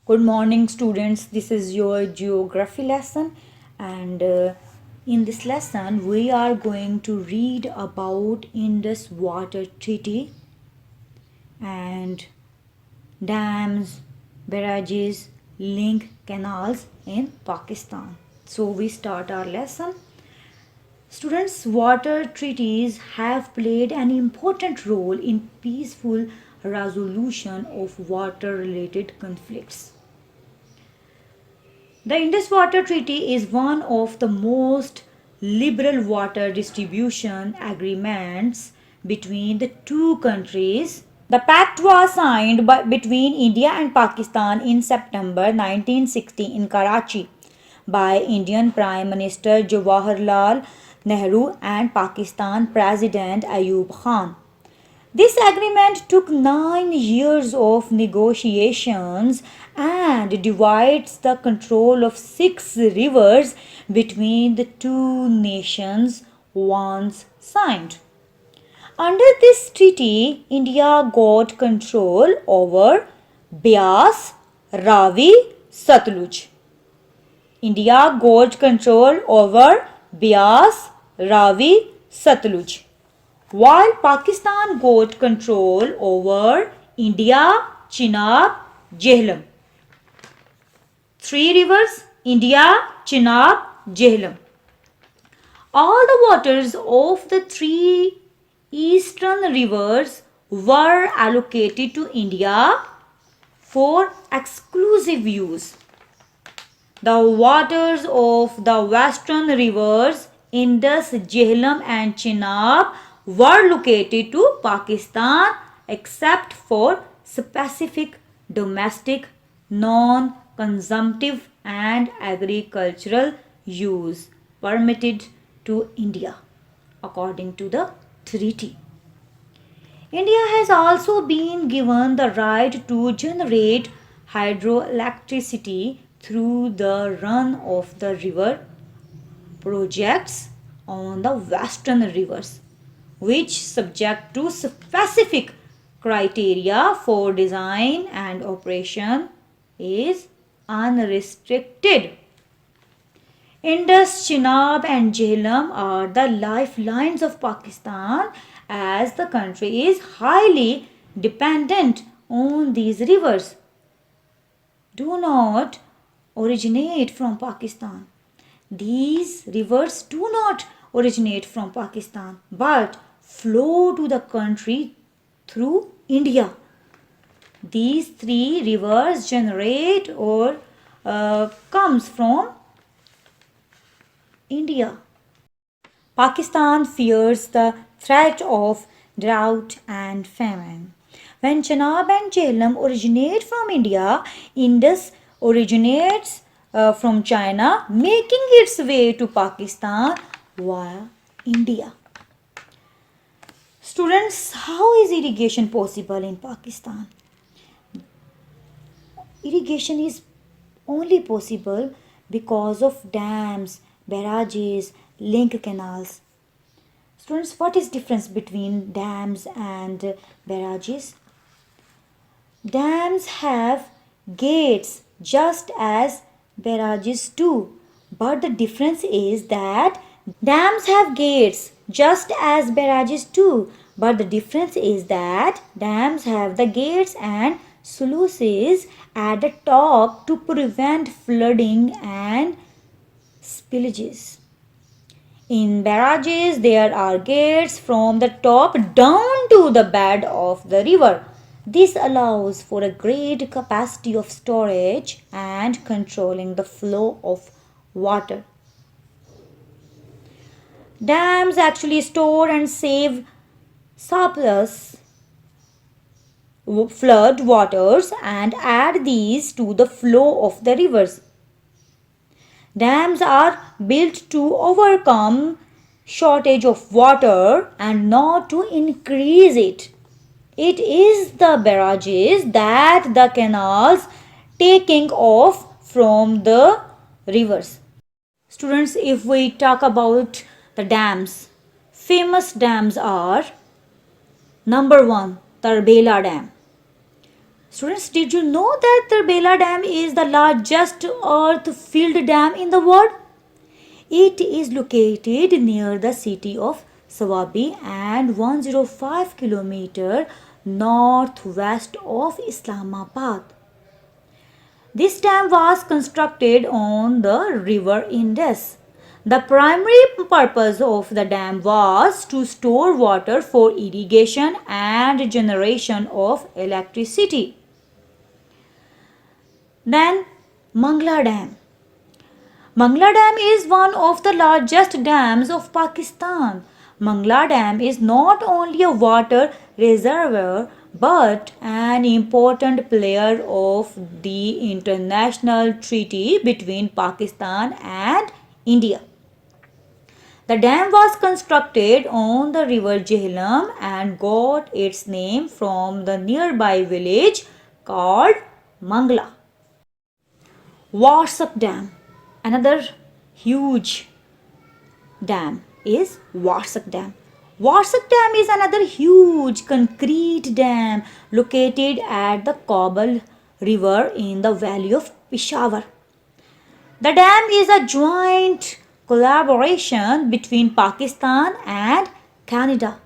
Good morning, students. This is your geography lesson, and in this lesson, we are going to read about Indus Water Treaty and dams, barrages, link canals in Pakistan. So, we start our lesson. Students, water treaties have played an important role in peaceful resolution of water related conflicts. The Indus Water Treaty is one of the most liberal water distribution agreements between the two countries. The pact was signed between India and Pakistan in September 1960 in Karachi by Indian Prime Minister Jawaharlal Nehru and Pakistan President Ayub Khan. This agreement took 9 years of negotiations and divides the control of 6 rivers between the two nations once signed. Under this treaty, India got control over Beas, Ravi, Satluj. India got control over Beas, Ravi, Satluj, while Pakistan got control over India, Chenab, Jhelum. 3 rivers: India, Chenab, Jhelum. All the waters of the 3 eastern rivers were allocated to India for exclusive use. The waters of the western rivers Indus, Jhelum and Chenab were located to Pakistan except for specific domestic, non-consumptive and agricultural use permitted to India according to the treaty. India has also been given the right to generate hydroelectricity through the run of the river projects on the western rivers, which subject to specific criteria for design and operation is unrestricted. Indus, Chenab and Jhelum are the lifelines of Pakistan as the country is highly dependent on these rivers. Do not originate from Pakistan. These rivers do not originate from Pakistan but flow to the country through India. These 3 rivers generate or comes from India. Pakistan fears the threat of drought and famine. When Chenab and Jhelum originate from India, Indus originates from China, making its way to Pakistan via India. Students, how is irrigation possible in Pakistan? Irrigation is only possible because of dams, barrages, link canals. Students, what is difference between dams and barrages? Dams have gates just as barrages do, but the difference is that dams have gates just as barrages do, but the difference is that dams have the gates and sluices at the top to prevent flooding and spillages. In barrages, there are gates from the top down to the bed of the river. This allows for a great capacity of storage and controlling the flow of water. Dams actually store and save surplus flood waters and add these to the flow of the rivers. Dams are built to overcome shortage of water and not to increase it. It is the barrages that the canals taking off from the rivers. Students, if we talk about the dams, famous dams are number 1, Tarbela Dam. Students, did you know that the Bela Dam is the largest earth-filled dam in the world? It is located near the city of Swabi and 105 km northwest of Islamabad. This dam was constructed on the river Indus. The primary purpose of the dam was to store water for irrigation and generation of electricity. Then Mangla Dam. Mangla Dam is one of the largest dams of Pakistan. Mangla Dam is not only a water reservoir but an important player of the international treaty between Pakistan and India. The dam was constructed on the river Jhelum and got its name from the nearby village called Mangla. Warsak Dam, another huge dam is Warsak Dam. Warsak Dam is another huge concrete dam located at the Kabul River in the valley of Peshawar. The dam is a joint collaboration between Pakistan and Canada.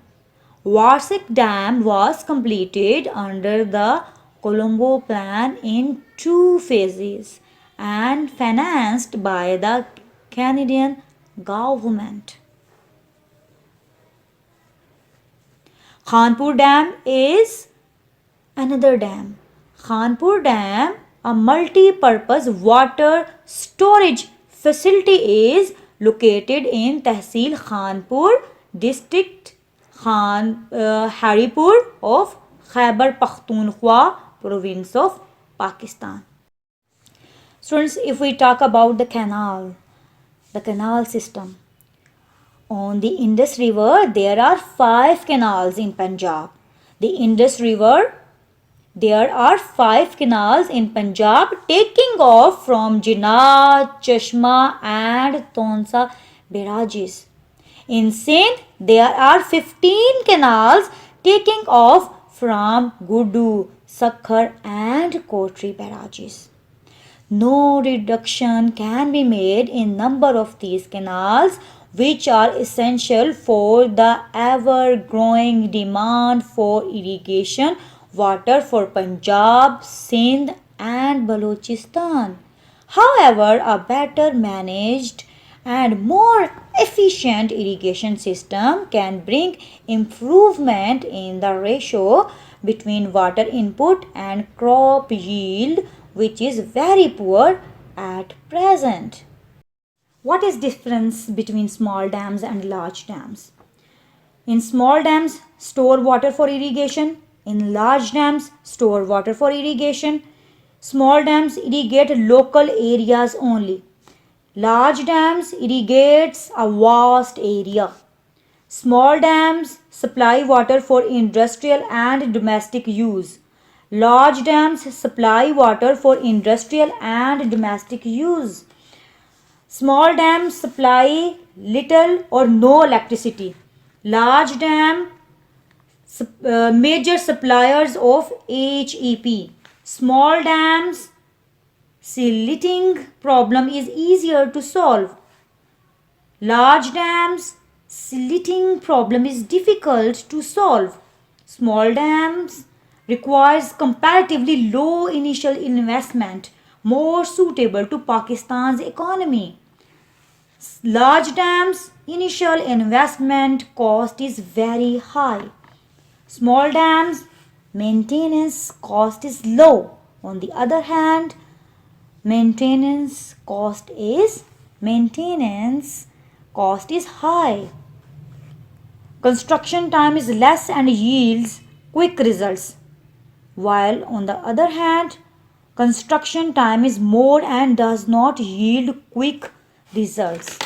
Warsak Dam was completed under the Colombo Plan in two phases and financed by the Canadian government. Khanpur Dam is another dam. Khanpur Dam, a multi-purpose water storage facility, is located in Tehsil Khanpur district, Haripur of Khyber Pakhtunkhwa province of Pakistan. Students, if we talk about the canal system. On the Indus River, there are 5 canals in Punjab. The Indus River, there are 5 canals in Punjab taking off from Jinnah, Chashma and Tonsa barrages. In Sindh, there are 15 canals taking off from Gudu, Sakhar and Kotri barrages. No reduction can be made in number of these canals, which are essential for the ever-growing demand for irrigation water for Punjab, Sindh and Balochistan. However, a better managed and more efficient irrigation system can bring improvement in the ratio between water input and crop yield, which is very poor at present. What is difference between small dams and large dams? In small dams, store water for irrigation. In large dams, store water for irrigation. Small dams irrigate local areas only. Large dams irrigates a vast area. Small dams supply water for industrial and domestic use. Large dams supply water for industrial and domestic use. Small dams supply little or no electricity. Large dam major suppliers of HEP. Small dams silting problem is easier to solve. Large dams silting problem is difficult to solve. Small dams requires comparatively low initial investment, more suitable to Pakistan's economy. Large dams initial investment cost is very high. Small dams maintenance cost is low. On the other hand, maintenance cost is high. Construction time is less and yields quick results. While on the other hand, construction time is more and does not yield quick results.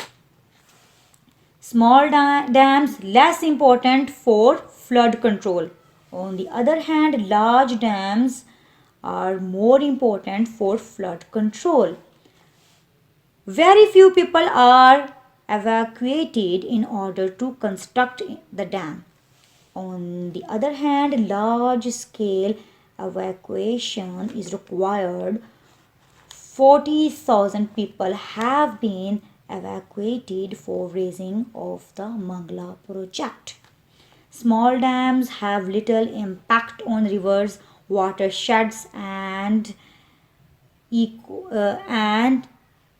Small dams less important for flood control. On the other hand, large dams are more important for flood control. Very few people are evacuated in order to construct the dam. On the other hand, large scale evacuation is required. 40,000 people have been evacuated for raising of the Mangla project. Small dams have little impact on rivers, watersheds, and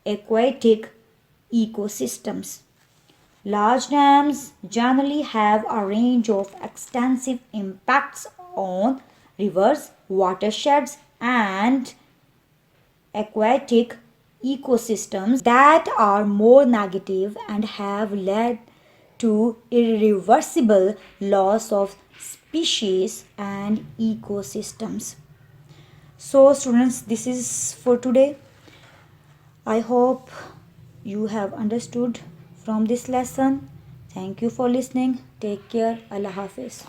aquatic ecosystems. Large dams generally have a range of extensive impacts on rivers, watersheds, and aquatic ecosystems that are more negative and have led to irreversible loss of species and ecosystems. So, students, this is for today. I hope you have understood from this lesson. Thank you for listening. Take care. Allah Hafiz.